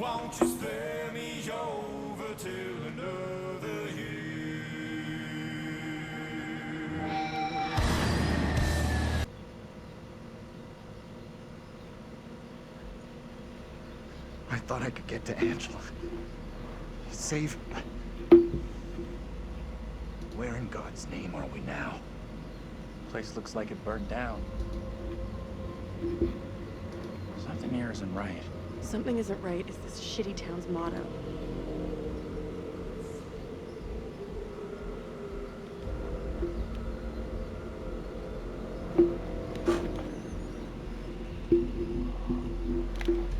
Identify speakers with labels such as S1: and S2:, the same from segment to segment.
S1: Won't you spare me over till another year?
S2: I thought I could get to Angela. Save her. Where in God's name are we now?
S3: Place looks like it burned down. Something here isn't right.
S4: Something isn't right is this shitty town's motto.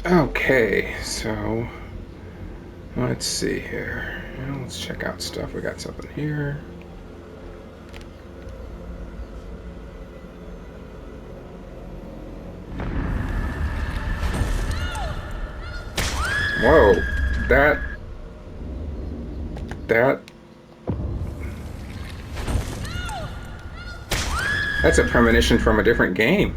S5: Okay, so let's see here. Well, let's check out stuff. We got something here. Whoa, that's a premonition from a different game.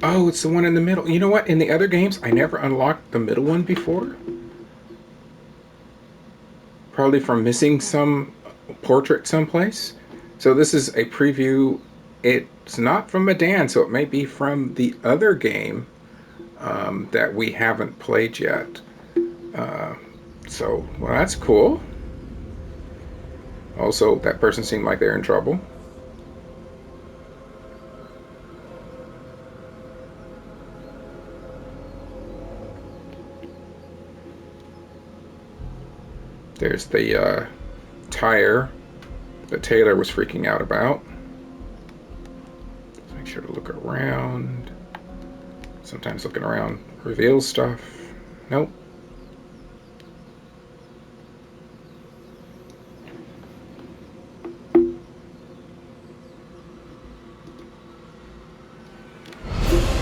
S5: Oh, it's the one in the middle. You know what? In the other games, I never unlocked the middle one before. Probably from missing some portrait someplace. So this is a preview. It's not from Medan, so it may be from the other game that we haven't played yet. So, well, that's cool. Also, that person seemed like they're in trouble. There's the tire that Taylor was freaking out about. Let's make sure to look around. Sometimes looking around reveals stuff. Nope.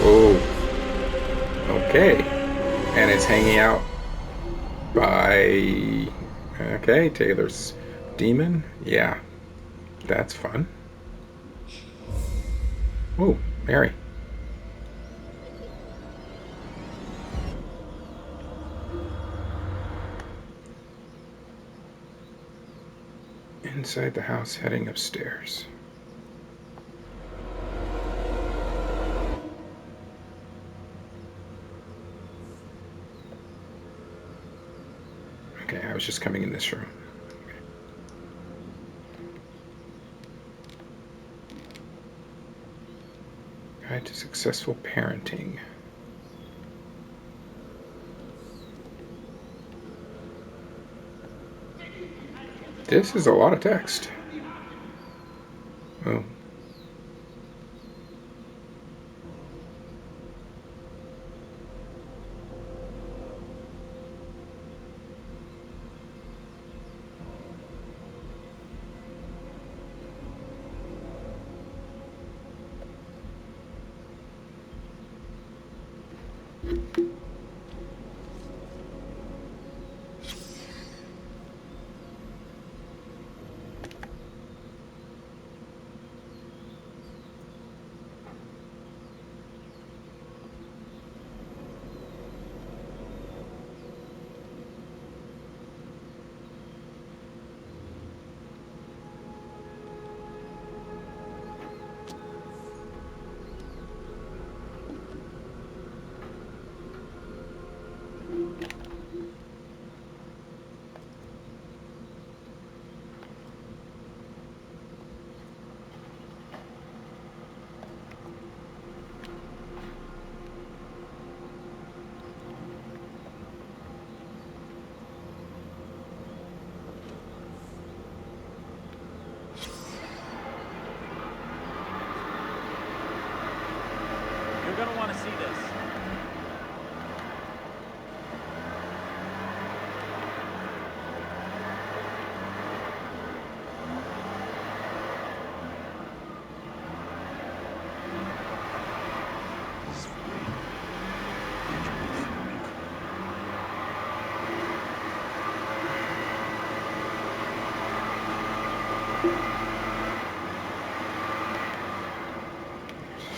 S5: Oh. Okay. And it's hanging out by... Okay, Taylor's demon. Yeah, that's fun. Oh, Mary. Inside the house, heading upstairs. Okay, I was just coming in this room. Guide to successful parenting. This is a lot of text. Oh.
S3: You're gonna want to see this.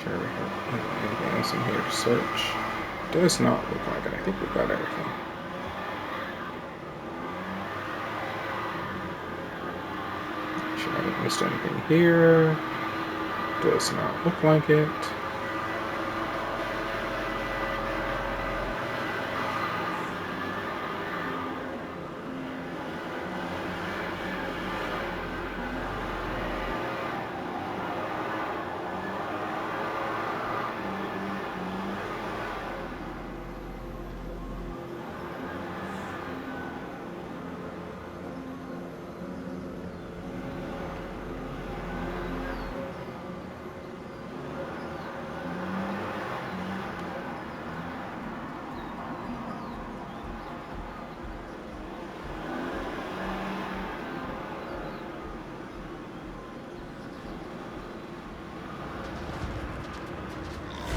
S5: Sure, we have anything else in here. under search. Does not look like it. I think we've got everything. Sure I haven't missed anything here. Does not look like it.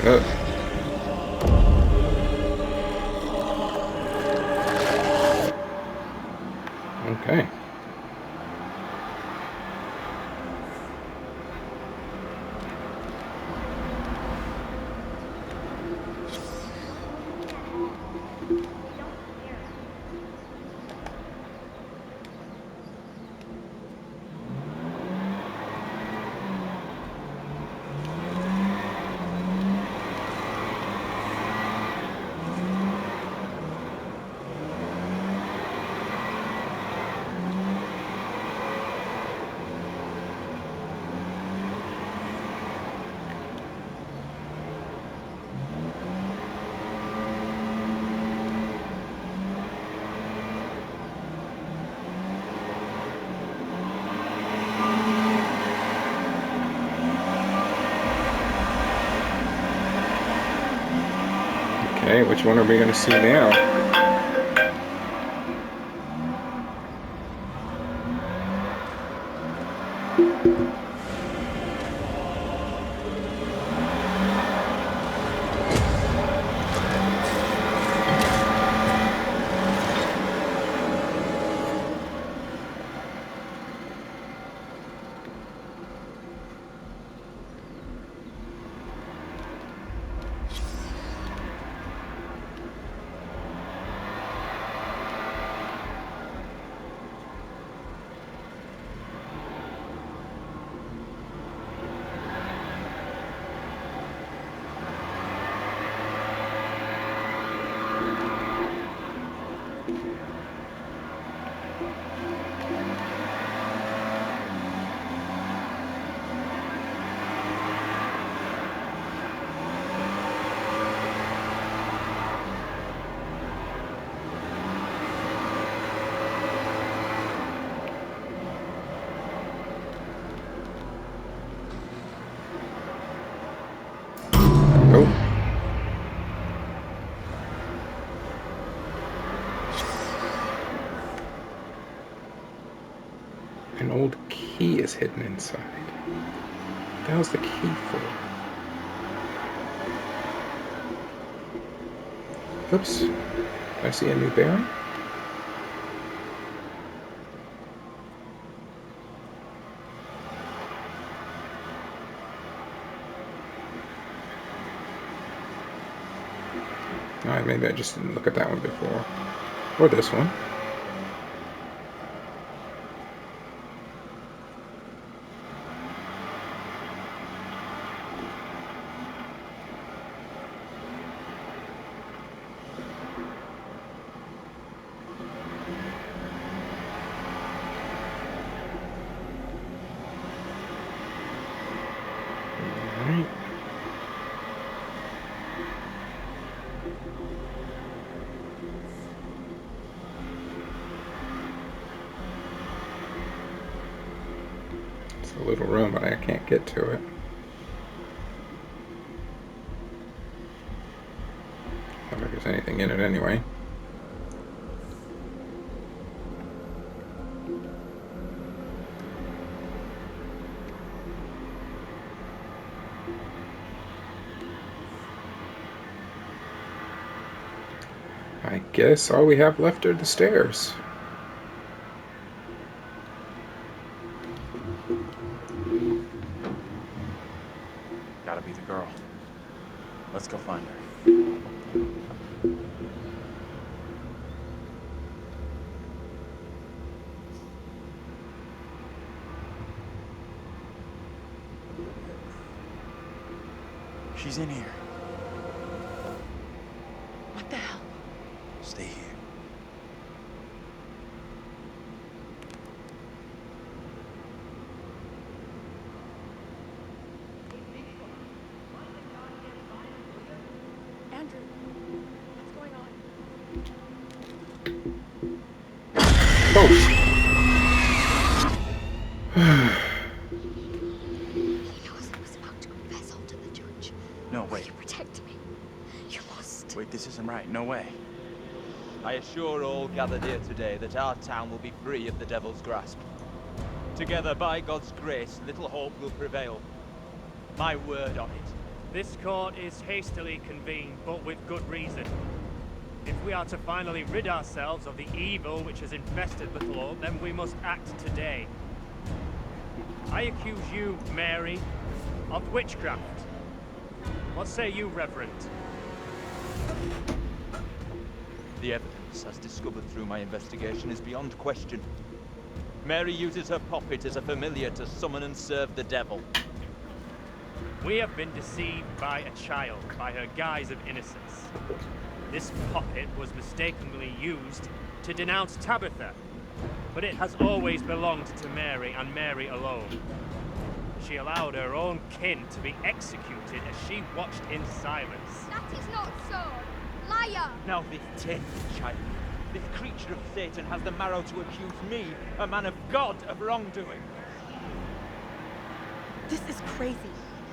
S5: Oh. Okay. Okay, which one are we going to see now? Oh. An old key is hidden inside. What the hell's the key for? Oops. I see a new bearing. Alright, maybe I just didn't look at that one before. Or this one. Alright. It's a little room, but I can't get to it. I don't think there's anything in it anyway. I guess all we have left are the stairs.
S3: Gotta be the girl. Let's go find her. She's in here.
S4: What the hell?
S3: Stay here.
S4: Andrew, what's going on?
S5: Oh,
S6: He knows I was about to confess all to the judge.
S3: No,
S6: Will
S3: wait.
S6: you protect me? You must.
S3: Wait, this isn't right. No way.
S7: I assure all gathered here today that our town will be free of the devil's grasp. Together, by God's grace, little hope will prevail. My word on it.
S8: This court is hastily convened, but with good reason. If we are to finally rid ourselves of the evil which has infested Little Hope, then we must act today. I accuse you, Mary, of witchcraft. What say you, Reverend?
S7: The evidence, as discovered through my investigation, is beyond question. Mary uses her puppet as a familiar to summon and serve the devil.
S8: We have been deceived by a child, by her guise of innocence. This puppet was mistakenly used to denounce Tabitha, but it has always belonged to Mary and Mary alone. She allowed her own kin to be executed as she watched in silence.
S6: That is not so. Liar!
S7: Now this tainted child, this creature of Satan, has the marrow to accuse me, a man of God, of wrongdoing.
S4: This is crazy.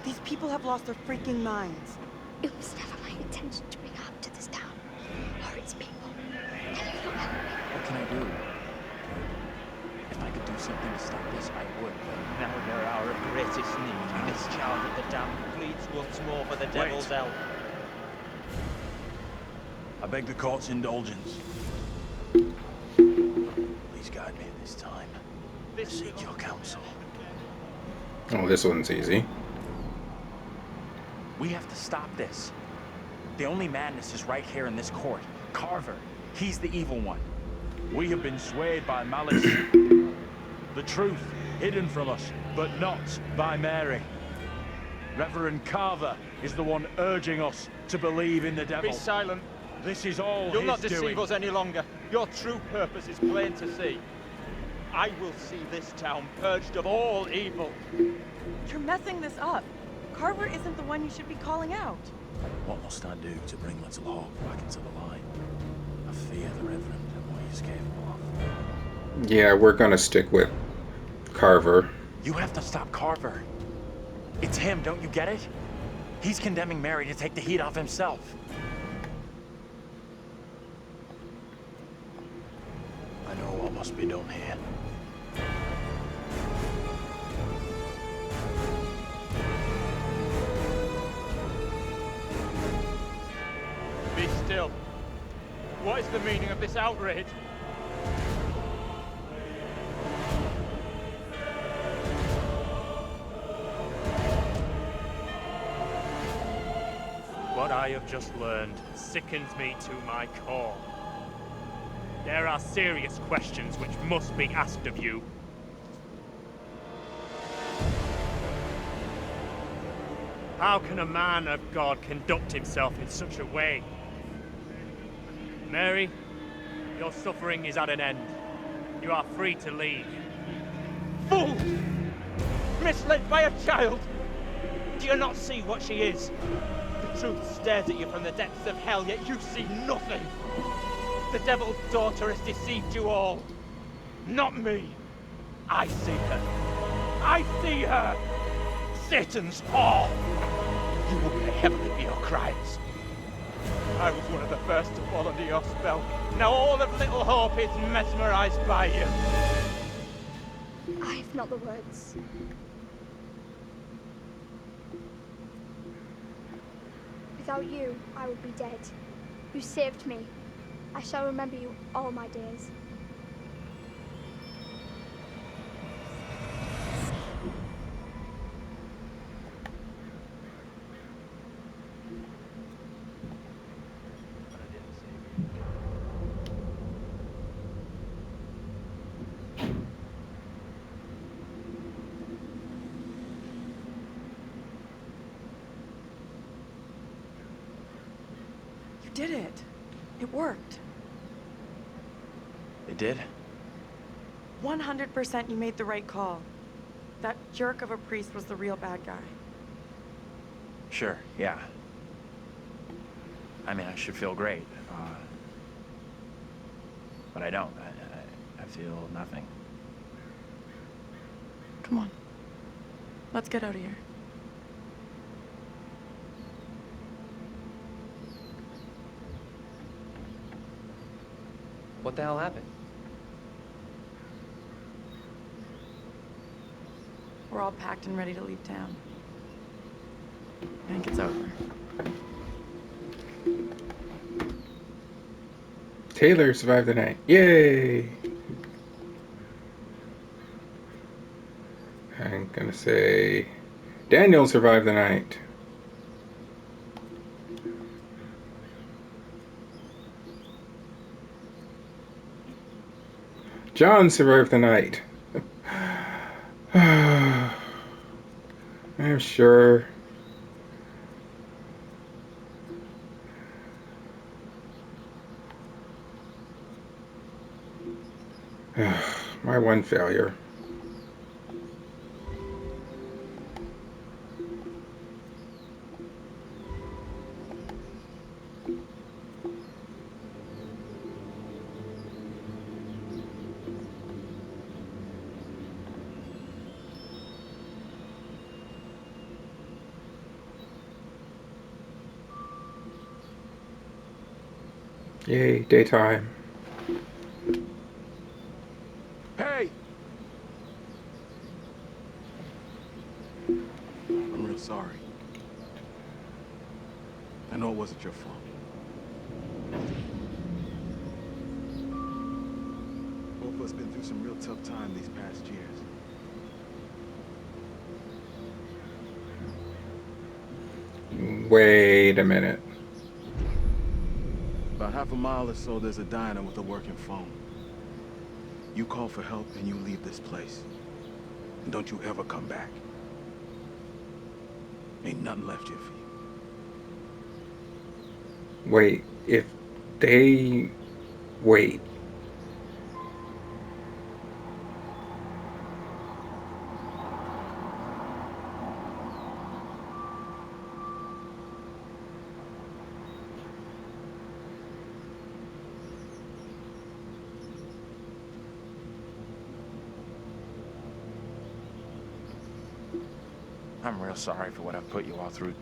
S4: These people have lost their freaking minds.
S6: It was never my intention to bring harm to this town or its people. Can you not help me?
S3: What can I do? If I could do something to stop this, I would.
S7: Now they're our greatest need, and this child of the damned pleads once more for the devil's help.
S3: I beg the court's indulgence. Please guide me this time. I seek your counsel.
S5: oh, this one's easy.
S3: We have to stop this. The only madness is right here in this court. Carver, he's the evil one.
S9: We have been swayed by malice. The truth hidden from us, but not by Mary. Reverend Carver is the one urging us to believe in the devil.
S7: Be silent.
S9: This is all
S7: You'll
S9: his
S7: not deceive
S9: doing.
S7: us any longer. Your true purpose is plain to see. I will see this town purged of all evil.
S4: You're messing this up. Carver isn't the one you should be calling out.
S3: What must I do to bring Little Hope back into the light? I fear the Reverend and what he's capable of.
S5: Yeah, we're gonna stick with Carver.
S3: You have to stop Carver. It's him, don't you get it? He's condemning Mary to take the heat off himself. I know what must be done here.
S7: Be still. What is the meaning of this outrage?
S8: What I have just learned sickens me to my core. There are serious questions which must be asked of you. How can a man of God conduct himself in such a way? Mary, your suffering is at an end. You are free to leave.
S7: Fool! Misled by a child! Do you not see what she is? The truth stares at you from the depths of hell, yet you see nothing. The devil's daughter has deceived you all. Not me. I see her. I see her! Satan's whore! You will pay heavily for your crimes. I was one of the first to fall under your spell. Now all of Little Hope is mesmerized by you.
S6: I have not the words. Without you, I would be dead. You saved me. I shall remember you all my days.
S4: did it. It worked.
S3: It did?
S4: 100% you made the right call. That jerk of a priest was the real bad guy.
S3: Sure, yeah. I mean, I should feel great. But I don't. I feel nothing.
S4: Come on. Let's get out of here.
S10: What the hell happened?
S4: We're all packed and ready to leave town. I think it's over.
S5: Taylor survived the night. Yay! I'm gonna say Daniel survived the night. John survived the night. I'm sure. My one failure. Yay, daytime.
S9: Hey! I'm real sorry. I know it wasn't your fault. Both of us been through some real tough time these past years.
S5: Wait a minute.
S9: About half a mile or so, there's a diner with a working phone. You call for help and you leave this place. And don't you ever come back. Ain't nothing left here for you.
S5: Wait, if they... Wait.
S3: I'm real sorry for what I've put you all through.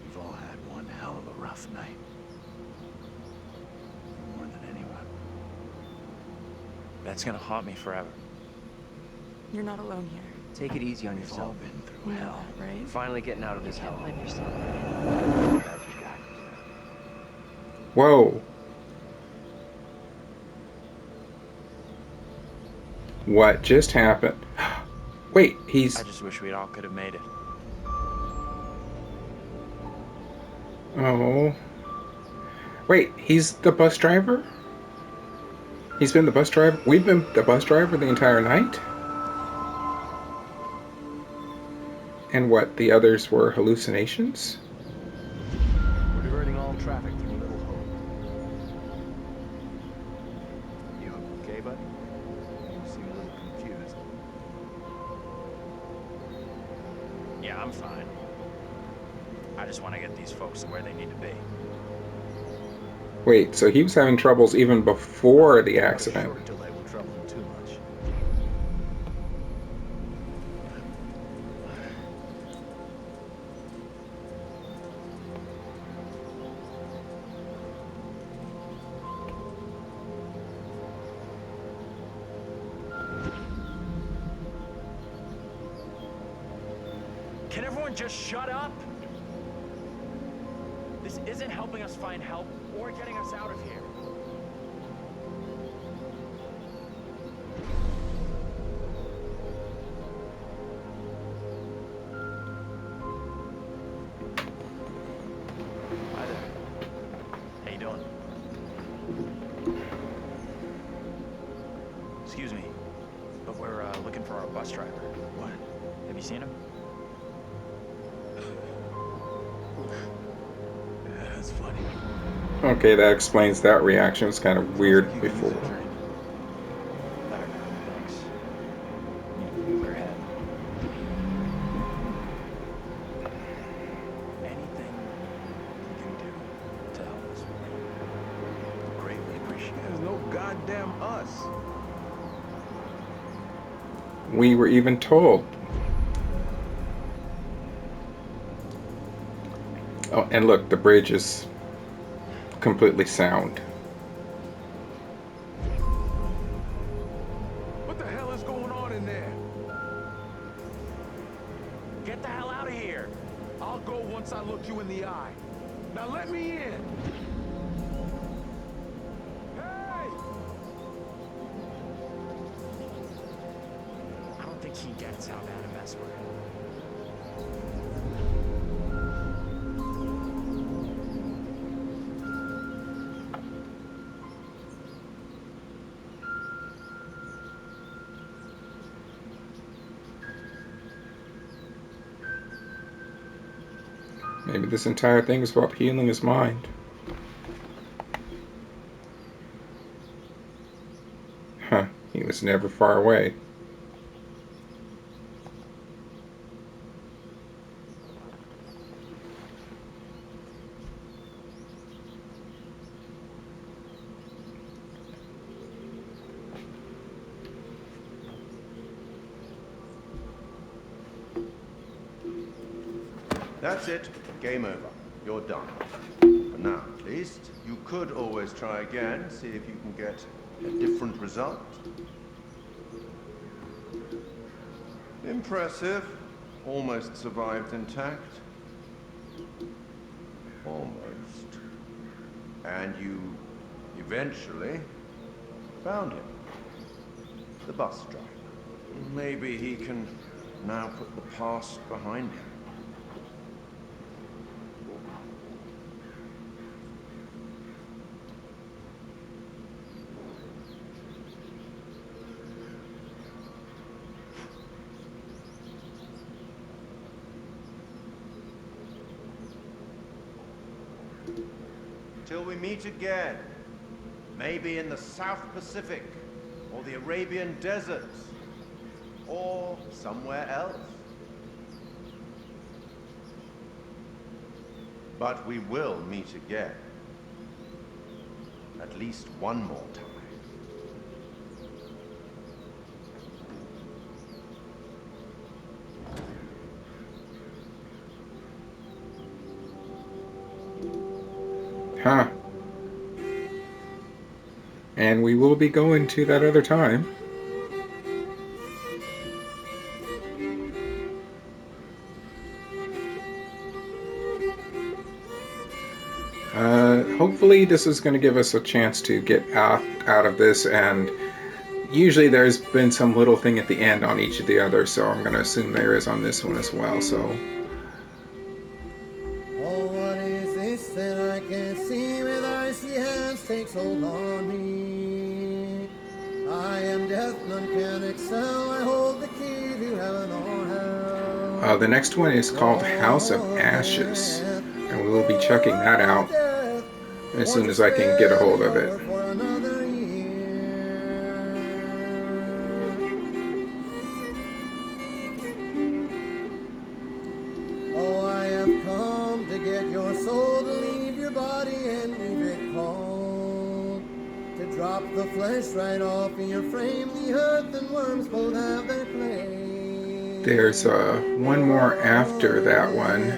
S3: We've all had one hell of a rough night. More than anyone. That's gonna haunt me forever.
S4: You're not alone here.
S10: Take it easy on
S3: We've all
S10: yourself.
S3: been
S4: You
S3: through
S4: know
S3: hell.
S4: that, right?
S10: You're finally getting out of this hell.
S3: Glad you got it.
S5: Whoa. What just happened? Wait, he's...
S3: I just wish we all could have made it.
S5: Oh. Wait, he's the bus driver? He's been the bus driver? We've been the bus driver the entire night? And what, the others were hallucinations?
S9: We're diverting all traffic through Little Hope. You okay, bud? You seem a little confused.
S3: Yeah, I'm fine. I just want to get these folks to where they need to be.
S5: Wait, so he was having troubles even before the accident.
S3: Short delay will trouble him too much. Can everyone just shut up? This isn't helping us find help or getting us out of here. Hi there. How you doing? Excuse me, but we're looking for our bus driver. What?
S10: Have you seen him?
S3: That's funny.
S5: Okay, that explains that reaction. It was kind of weird before.
S10: Thanks. Clear head. Anything you can do to help us? Greatly appreciate
S9: There's no goddamn us.
S5: We were even told. Oh, and look, the bridge is completely sound.
S9: What the hell is going on in there? Get the hell out of here. I'll go once I look you in the eye. Now let me in. Hey!
S10: I don't think he gets how bad a mess we're in.
S5: Maybe this entire thing is about healing his mind. Huh, he was never far away.
S11: That's it. Game over. You're done. For now, at least. You could always try again, see if you can get a different result. Impressive. Almost survived intact. Almost. And you eventually found him. The bus driver. Maybe he can now put the past behind him. Till we meet again. Maybe in the South Pacific, or the Arabian deserts, or somewhere else. But we will meet again. At least one more time.
S5: Huh. And we will be going to that other time. Hopefully this is going to give us a chance to get out of this, and usually there's been some little thing at the end on each of the others, so I'm going to assume there is on this one as well, so...
S12: Oh, what is this that I can't see with icy hands takes hold on me? I am death, none can excel, I hold the key to heaven or hell.
S5: The next one is called House of Ashes, and we will be checking that out as soon as I can get a hold of it.
S12: Oh, I have come to get your soul, to leave your body and leave it cold, to drop the flesh right off in your frame. The earth and worms both have their claim.
S5: There's one more after that one,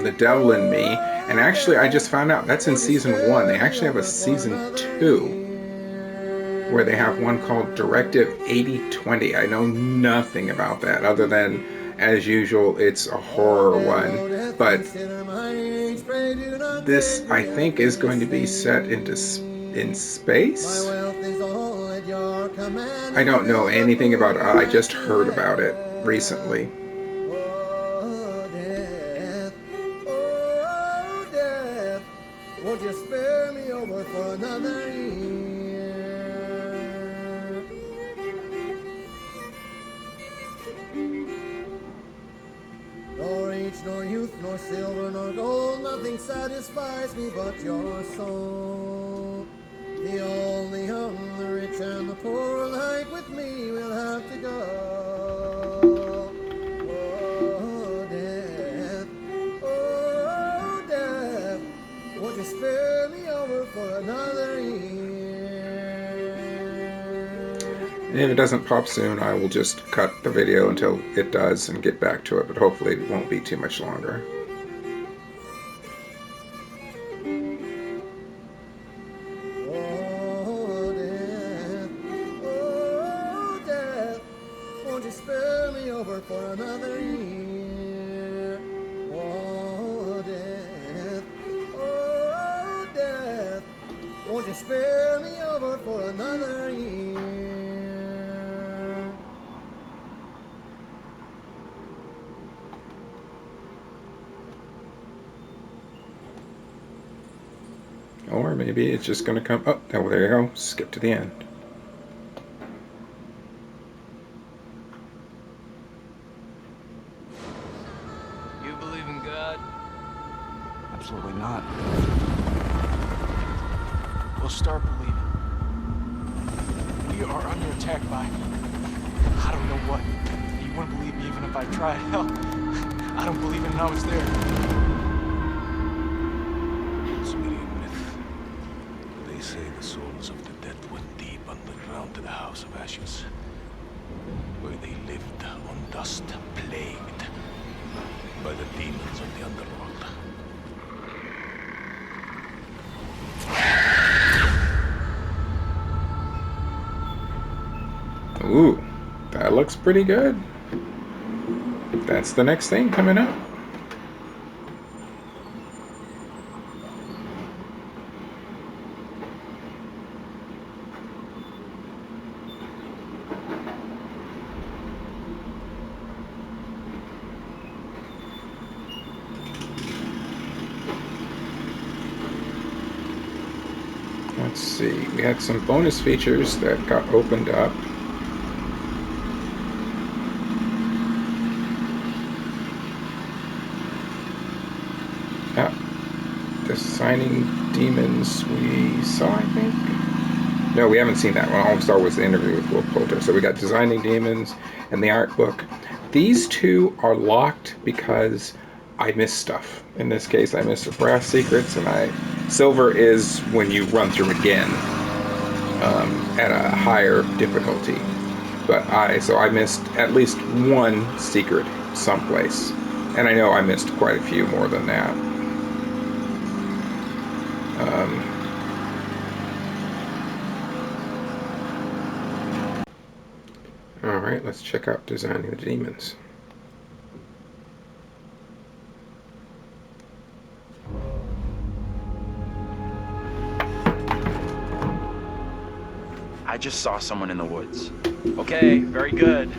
S5: The Devil in Me, and actually I just found out that's in season 1. They actually have a season 2 where they have one called Directive 8020. I know nothing about that other than, as usual, it's a horror one, but this I think is going to be set in space. I don't know anything about it. I just heard about it recently.
S12: Won't you spare me over for another year? truth, nor silver, nor gold. Nothing satisfies me but your soul. The only young, the rich, and the poor alike with me will have to go. Oh, death, oh, death, won't you spare me over for another year?
S5: And if it doesn't pop soon, I will just cut the video until it does and get back to it, but hopefully it won't be too much longer.
S12: Oh, death, won't you spare me over for another year? Oh, death, won't you spare me over for another year?
S5: Or maybe it's just going to come... Oh, there you go. Skip to the end.
S10: You believe in God?
S2: Absolutely not.
S10: Well, start believing. We are under attack by... I don't know what. You wouldn't believe me even if I tried. Hell, I don't believe it and I was there.
S3: They say the souls of the dead went deep underground to the House of Ashes, where they lived on dust, plagued by the demons of the underworld.
S5: Ooh, that looks pretty good. That's the next thing coming up. Let's see, we had some bonus features that got opened up. Designing demons we saw, I think. No, we haven't seen that one. All we saw was the interview with Will Poulter. So we got Designing Demons and the art book. These two are locked because I missed stuff. In this case, I missed the brass secrets, and silver is when you run through again at a higher difficulty. But so I missed at least one secret someplace, and I know I missed quite a few more than that. Alright, let's check out Designing the Demons.
S13: I just saw someone in the woods. Okay, very good.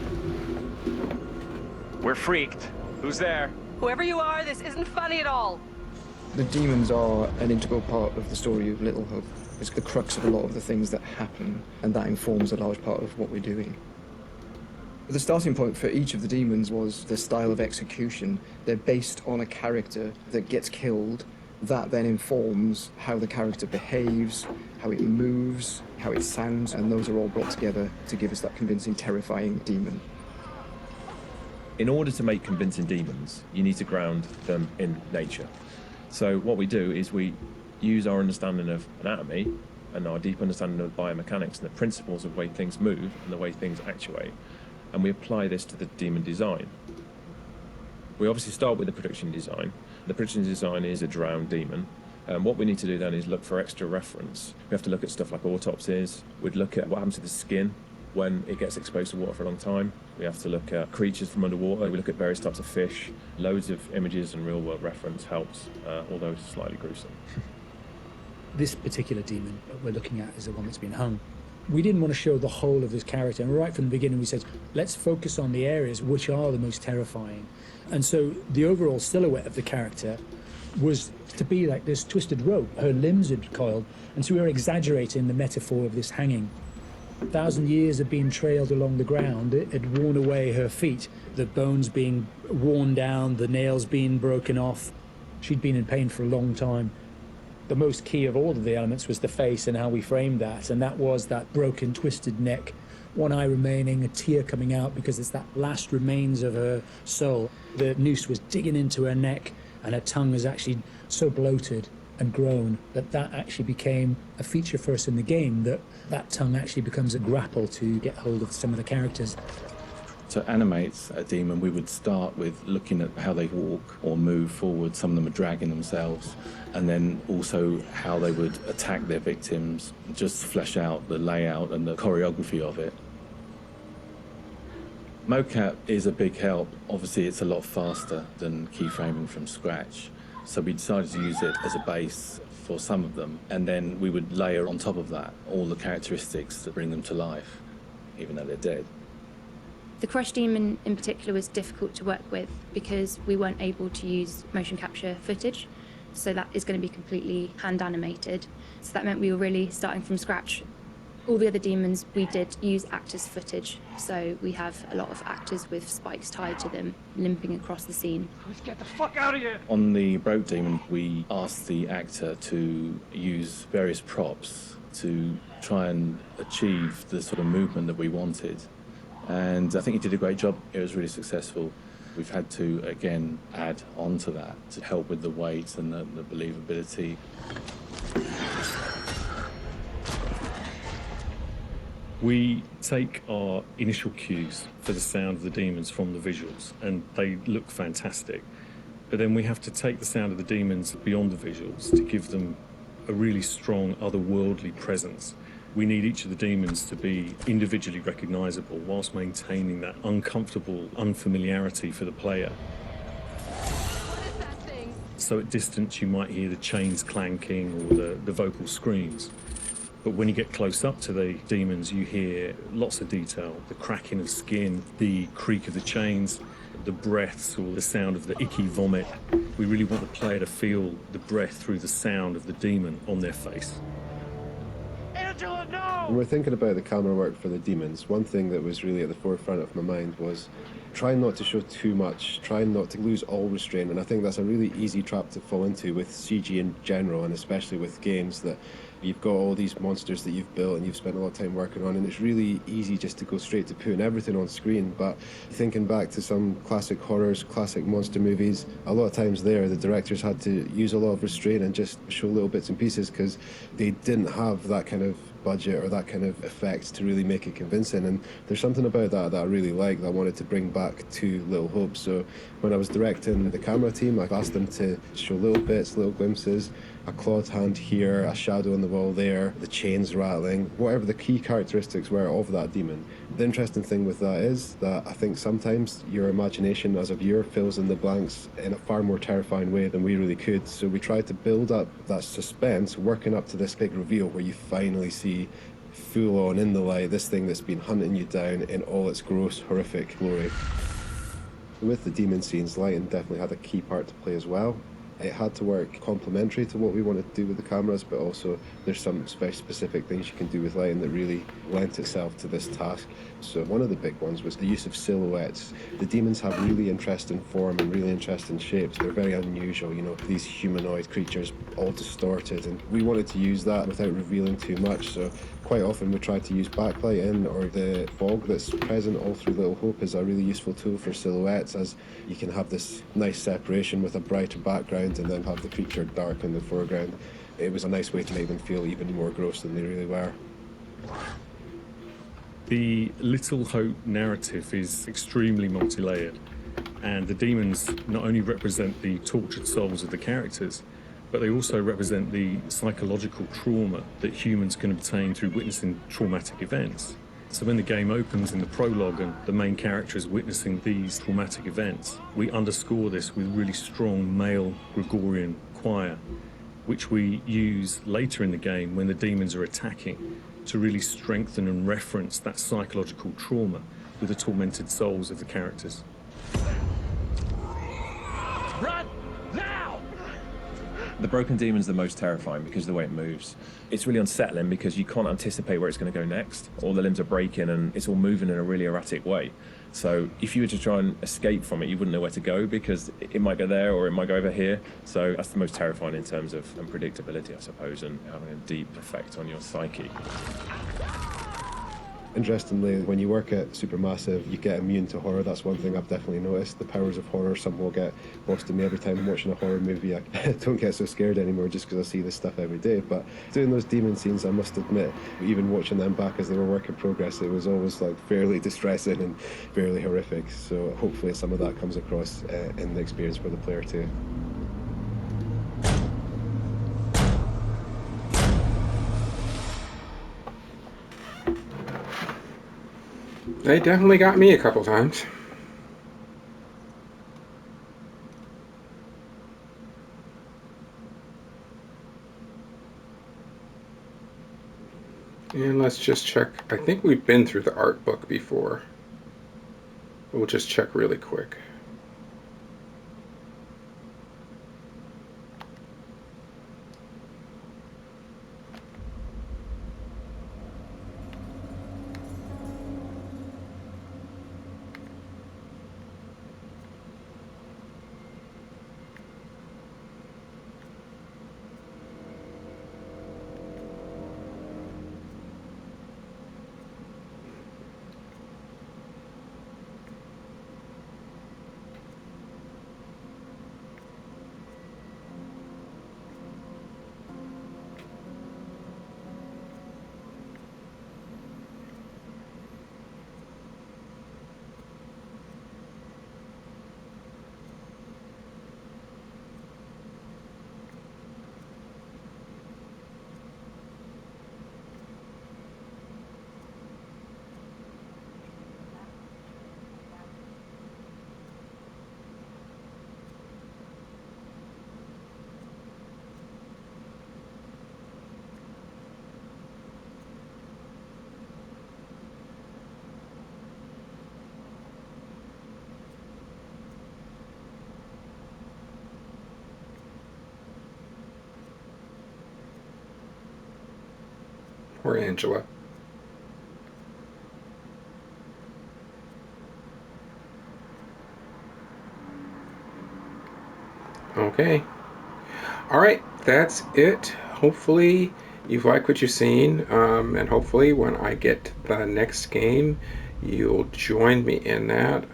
S13: We're freaked. Who's there?
S14: Whoever you are, this isn't funny at all.
S15: The demons are an integral part of the story of Little Hope. It's the crux of a lot of the things that happen, and that informs a large part of what we're doing. The starting point for each of the demons was the style of execution. They're based on a character that gets killed. That then informs how the character behaves, how it moves, how it sounds, and those are all brought together to give us that convincing, terrifying demon.
S16: In order to make convincing demons, you need to ground them in nature. So what we do is we use our understanding of anatomy and our deep understanding of biomechanics and the principles of the way things move and the way things actuate, and we apply this to the demon design. We obviously start with the production design. The production design is a drowned demon. What we need to do then is look for extra reference. We have to look at stuff like autopsies. We'd look at what happens to the skin when it gets exposed to water for a long time. We have to look at creatures from underwater. We look at various types of fish. Loads of images and real-world reference helps, although it's slightly gruesome.
S17: This particular demon that we're looking at is the one that's been hung. We didn't want to show the whole of this character, and right from the beginning we said, let's focus on the areas which are the most terrifying. And so the overall silhouette of the character was to be like this twisted rope. Her limbs had coiled, and so we were exaggerating the metaphor of this hanging. 1,000 years of being trailed along the ground, it had worn away her feet, the bones being worn down, the nails being broken off. She'd been in pain for a long time. The most key of all of the elements was the face and how we framed that, and that was that broken, twisted neck, one eye remaining, a tear coming out because it's that last remains of her soul. The noose was digging into her neck, and her tongue was actually so bloated and grown that actually became a feature for us in the game, that tongue actually becomes a grapple to get hold of some of the characters.
S18: To animate a demon, we would start with looking at how they walk or move forward. Some of them are dragging themselves, and then also how they would attack their victims, just flesh out the layout and the choreography of it. Mocap is a big help. Obviously, it's a lot faster than keyframing from scratch. So we decided to use it as a base for some of them, and then we would layer on top of that all the characteristics that bring them to life, even though they're dead.
S19: The Crush Demon in particular was difficult to work with because we weren't able to use motion capture footage, so that is going to be completely hand animated. So that meant we were really starting from scratch. All the other demons, we did use actors' footage, so we have a lot of actors with spikes tied to them, limping across the scene.
S7: Let's get the fuck out of here!
S18: On the Broke Demon, we asked the actor to use various props to try and achieve the sort of movement that we wanted. And I think he did a great job. It was really successful. We've had to, again, add on to that to help with the weight and the believability.
S20: We take our initial cues for the sound of the demons from the visuals, and they look fantastic. But then we have to take the sound of the demons beyond the visuals to give them a really strong otherworldly presence. We need each of the demons to be individually recognizable whilst maintaining that uncomfortable unfamiliarity for the player. So at distance you might hear the chains clanking or the vocal screams. But when you get close up to the demons, you hear lots of detail, the cracking of skin, the creak of the chains, the breaths or the sound of the icky vomit. We really want the player to feel the breath through the sound of the demon on their face.
S7: Angela, no!
S21: When we're thinking about the camera work for the demons, one thing that was really at the forefront of my mind was trying not to show too much, trying not to lose all restraint, and I think that's a really easy trap to fall into with CG in general, and especially with games that you've got all these monsters that you've built and you've spent a lot of time working on, and it's really easy just to go straight to putting everything on screen. But thinking back to some classic horrors, classic monster movies, a lot of times there the directors had to use a lot of restraint and just show little bits and pieces because they didn't have that kind of budget or that kind of effect to really make it convincing. And there's something about that I really like that I wanted to bring back to Little Hope. So when I was directing the camera team, I asked them to show little bits, little glimpses, a clawed hand here, a shadow on the wall there, the chains rattling, whatever the key characteristics were of that demon. The interesting thing with that is that I think sometimes your imagination as a viewer fills in the blanks in a far more terrifying way than we really could. So we tried to build up that suspense, working up to this big reveal where you finally see full on in the light this thing that's been hunting you down in all its gross, horrific glory. With the demon scenes, lighting definitely had a key part to play as well. It had to work complementary to what we wanted to do with the cameras, but also there's some very specific things you can do with lighting that really lent itself to this task. So one of the big ones was the use of silhouettes. The demons have really interesting form and really interesting shapes. They're very unusual, you know, these humanoid creatures all distorted, and we wanted to use that without revealing too much. So quite often we try to use backlighting or the fog that's present all through Little Hope is a really useful tool for silhouettes, as you can have this nice separation with a brighter background and then have the creature dark in the foreground. It was a nice way to make them feel even more gross than they really were.
S20: The Little Hope narrative is extremely multi-layered, and the demons not only represent the tortured souls of the characters, but they also represent the psychological trauma that humans can obtain through witnessing traumatic events. So when the game opens in the prologue and the main character is witnessing these traumatic events, we underscore this with really strong male Gregorian choir, which we use later in the game when the demons are attacking to really strengthen and reference that psychological trauma with the tormented souls of the characters.
S7: Run! Now!
S16: The broken demon's the most terrifying because of the way it moves. It's really unsettling because you can't anticipate where it's going to go next. All the limbs are breaking and it's all moving in a really erratic way. So if you were to try and escape from it, you wouldn't know where to go because it might go there or it might go over here. So that's the most terrifying in terms of unpredictability, I suppose, and having a deep effect on your psyche.
S21: Interestingly, when you work at Supermassive, you get immune to horror. That's one thing I've definitely noticed. The powers of horror somehow get lost in me every time I'm watching a horror movie. I don't get so scared anymore just because I see this stuff every day. But doing those demon scenes, I must admit, even watching them back as they were work in progress, it was always like fairly distressing and fairly horrific. So hopefully some of that comes across in the experience for the player too.
S5: They definitely got me a couple times. And let's just check. I think we've been through the art book before. We'll just check really quick. Or Angela. Okay. Alright, that's it. Hopefully you've liked what you've seen, and hopefully when I get the next game, you'll join me in that.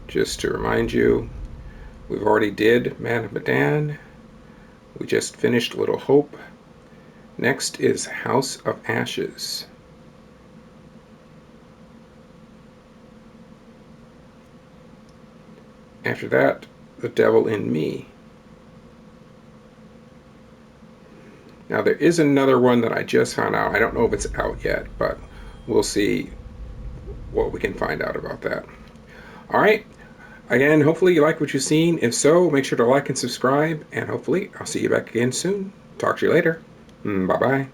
S5: Just to remind you, we've already did Man of Medan. We just finished Little Hope. Next is House of Ashes. After that, The Devil in Me. Now there is another one that I just found out. I don't know if it's out yet, but we'll see what we can find out about that. Alright, again, hopefully you like what you've seen. If so, make sure to like and subscribe, and hopefully I'll see you back again soon. Talk to you later. Bye-bye.